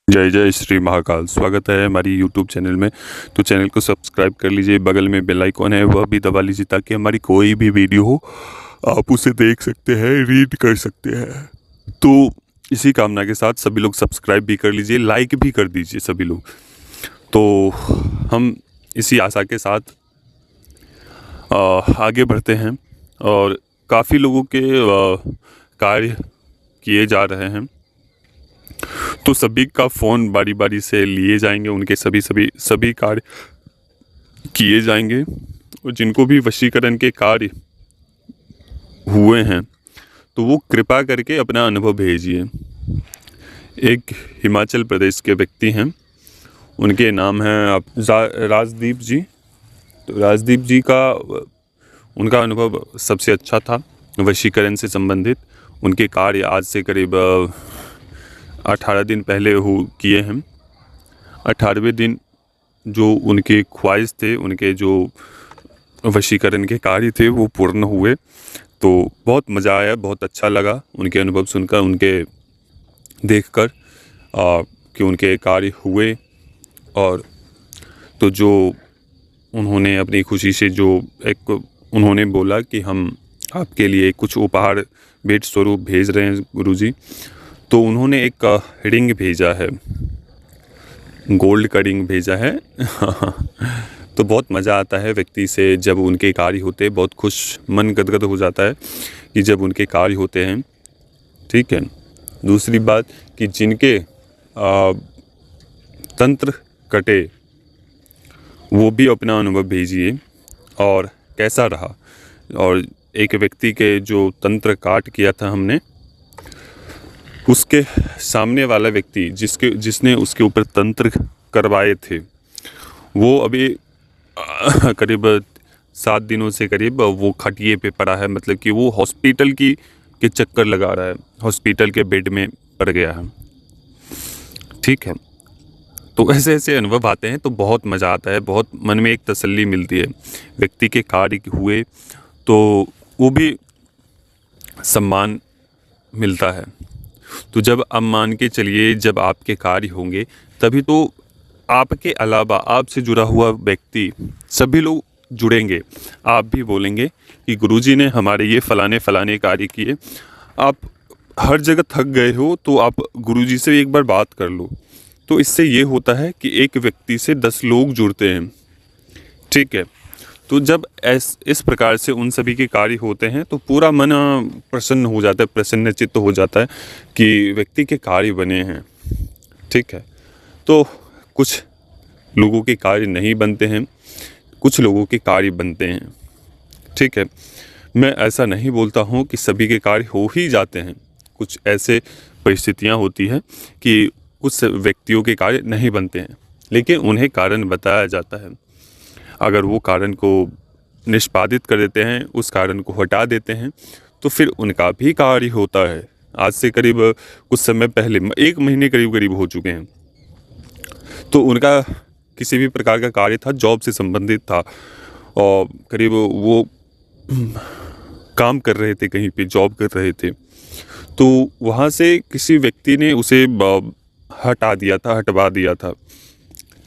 जय जय श्री महाकाल। स्वागत है हमारी यूट्यूब चैनल में। तो चैनल को सब्सक्राइब कर लीजिए, बगल में बेल आइकॉन है वह भी दबा लीजिए ताकि हमारी कोई भी वीडियो हो आप उसे देख सकते हैं, रीड कर सकते हैं। तो इसी कामना के साथ सभी लोग सब्सक्राइब भी कर लीजिए, लाइक भी कर दीजिए सभी लोग। तो हम इसी आशा के साथ आगे बढ़ते हैं और काफ़ी लोगों के कार्य किए जा रहे हैं। तो सभी का फ़ोन बारी बारी से लिए जाएंगे, उनके सभी कार्य किए जाएंगे और जिनको भी वशीकरण के कार्य हुए हैं तो वो कृपा करके अपना अनुभव भेजिए। एक हिमाचल प्रदेश के व्यक्ति हैं, उनके नाम हैं राजदीप जी। तो राजदीप जी का उनका अनुभव सबसे अच्छा था वशीकरण से संबंधित। उनके कार्य आज से करीब 18 दिन पहले किए हैं। 18वें दिन जो उनके ख्वाहिश थे, उनके जो वशीकरण के कार्य थे वो पूर्ण हुए। तो बहुत मज़ा आया, बहुत अच्छा लगा उनके अनुभव सुनकर, उनके देखकर कि उनके कार्य हुए। और तो जो उन्होंने अपनी खुशी से जो एक उन्होंने बोला कि हम आपके लिए कुछ उपहार भेंट स्वरूप भेज रहे हैं गुरुजी। तो उन्होंने एक रिंग भेजा है, गोल्ड का रिंग भेजा है। तो बहुत मज़ा आता है व्यक्ति से जब उनके कार्य होते हैं, बहुत खुश मन गदगद हो जाता है कि जब उनके कार्य होते हैं। ठीक है। दूसरी बात कि जिनके तंत्र कटे वो भी अपना अनुभव भेजिए और कैसा रहा। और एक व्यक्ति के जो तंत्र काट किया था हमने, उसके सामने वाला व्यक्ति जिसने उसके ऊपर तंत्र करवाए थे वो अभी करीब 7 दिनों से करीब वो खटिए पे पड़ा है। मतलब कि वो हॉस्पिटल के चक्कर लगा रहा है, हॉस्पिटल के बेड में पड़ गया है। ठीक है। तो ऐसे ऐसे अनुभव आते हैं तो बहुत मज़ा आता है, बहुत मन में एक तसल्ली मिलती है। व्यक्ति के कार्य हुए तो वो भी सम्मान मिलता है। तो जब अब मान के चलिए जब आपके कार्य होंगे तभी तो आपके अलावा आपसे जुड़ा हुआ व्यक्ति सभी लोग जुड़ेंगे। आप भी बोलेंगे कि गुरुजी ने हमारे ये फलाने कार्य किए। आप हर जगह थक गए हो तो आप गुरुजी से एक बार बात कर लो। तो इससे ये होता है कि एक व्यक्ति से 10 लोग जुड़ते हैं। ठीक है। तो जब इस प्रकार से उन सभी के कार्य होते हैं तो पूरा मन प्रसन्न हो जाता है, प्रसन्न चित्त हो जाता है कि व्यक्ति के कार्य बने हैं। ठीक है। तो कुछ लोगों के कार्य नहीं बनते हैं, कुछ लोगों के कार्य बनते हैं। ठीक है। मैं ऐसा नहीं बोलता हूँ कि सभी के कार्य हो ही जाते हैं। कुछ ऐसे परिस्थितियाँ होती हैं कि कुछ व्यक्तियों के कार्य नहीं बनते हैं, लेकिन उन्हें कारण बताया जाता है। अगर वो कारण को निष्पादित कर देते हैं, उस कारण को हटा देते हैं तो फिर उनका भी कार्य होता है। आज से करीब कुछ समय पहले 1 महीने करीब हो चुके हैं। तो उनका किसी भी प्रकार का कार्य था, जॉब से संबंधित था और करीब वो काम कर रहे थे, कहीं पे जॉब कर रहे थे। तो वहाँ से किसी व्यक्ति ने उसे हटवा दिया था।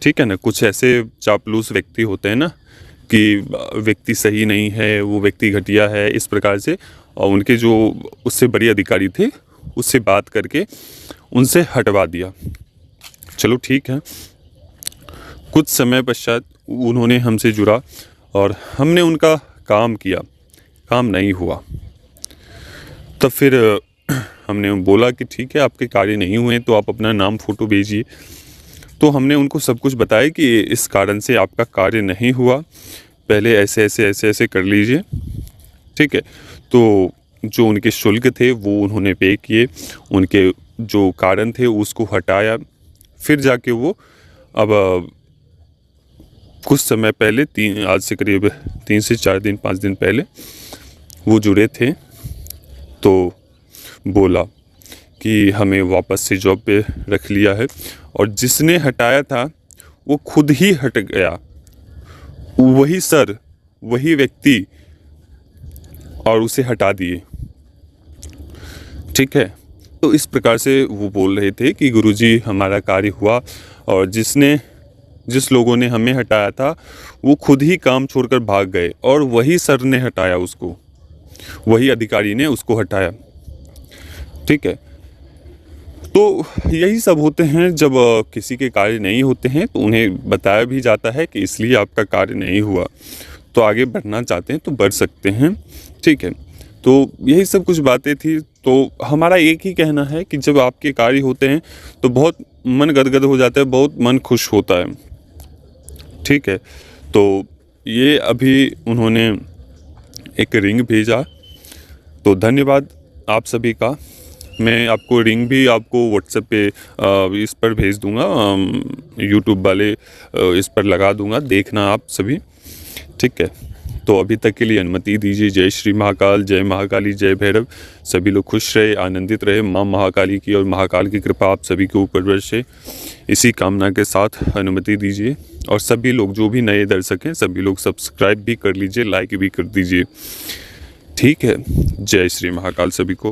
ठीक है ना। कुछ ऐसे चापलूस व्यक्ति होते हैं ना कि व्यक्ति सही नहीं है, वो व्यक्ति घटिया है, इस प्रकार से। और उनके जो उससे बड़े अधिकारी थे उससे बात करके उनसे हटवा दिया। चलो ठीक है। कुछ समय पश्चात उन्होंने हमसे जुड़ा और हमने उनका काम किया, काम नहीं हुआ। तब फिर हमने बोला कि ठीक है, आपके कार्य नहीं हुए तो आप अपना नाम फ़ोटो भेजिए। तो हमने उनको सब कुछ बताया कि इस कारण से आपका कार्य नहीं हुआ, पहले ऐसे कर लीजिए। ठीक है। तो जो उनके शुल्क थे वो उन्होंने पे किए, उनके जो कारण थे उसको हटाया। फिर जाके वो अब कुछ समय पहले आज से करीब 3 से 4 दिन 5 दिन पहले वो जुड़े थे। तो बोला कि हमें वापस से जॉब पे रख लिया है और जिसने हटाया था वो खुद ही हट गया, वही सर, वही व्यक्ति, और उसे हटा दिए। ठीक है। तो इस प्रकार से वो बोल रहे थे कि गुरुजी हमारा कार्य हुआ और जिस लोगों ने हमें हटाया था वो खुद ही काम छोड़कर भाग गए और वही सर ने हटाया उसको, वही अधिकारी ने उसको हटाया। ठीक है, तो यही सब होते हैं जब किसी के कार्य नहीं होते हैं तो उन्हें बताया भी जाता है कि इसलिए आपका कार्य नहीं हुआ, तो आगे बढ़ना चाहते हैं तो बढ़ सकते हैं। ठीक है, तो यही सब कुछ बातें थी। तो हमारा एक ही कहना है कि जब आपके कार्य होते हैं तो बहुत मन गदगद हो जाता है, बहुत मन खुश होता है। ठीक है, तो ये अभी उन्होंने एक रिंग भेजा, तो धन्यवाद आप सभी का। मैं आपको रिंग भी आपको व्हाट्सएप पे इस पर भेज दूंगा, यूट्यूब वाले इस पर लगा दूंगा, देखना आप सभी। ठीक है, तो अभी तक के लिए अनुमति दीजिए। जय श्री महाकाल, जय महाकाली, जय भैरव। सभी लोग खुश रहे, आनंदित रहे। माँ महाकाली की और महाकाल की कृपा आप सभी के ऊपर बरसे, इसी कामना के साथ अनुमति दीजिए। और सभी लोग जो भी नए दर्शक हैं सभी लोग सब्सक्राइब भी कर लीजिए, लाइक भी कर दीजिए। ठीक है, जय श्री महाकाल सभी को।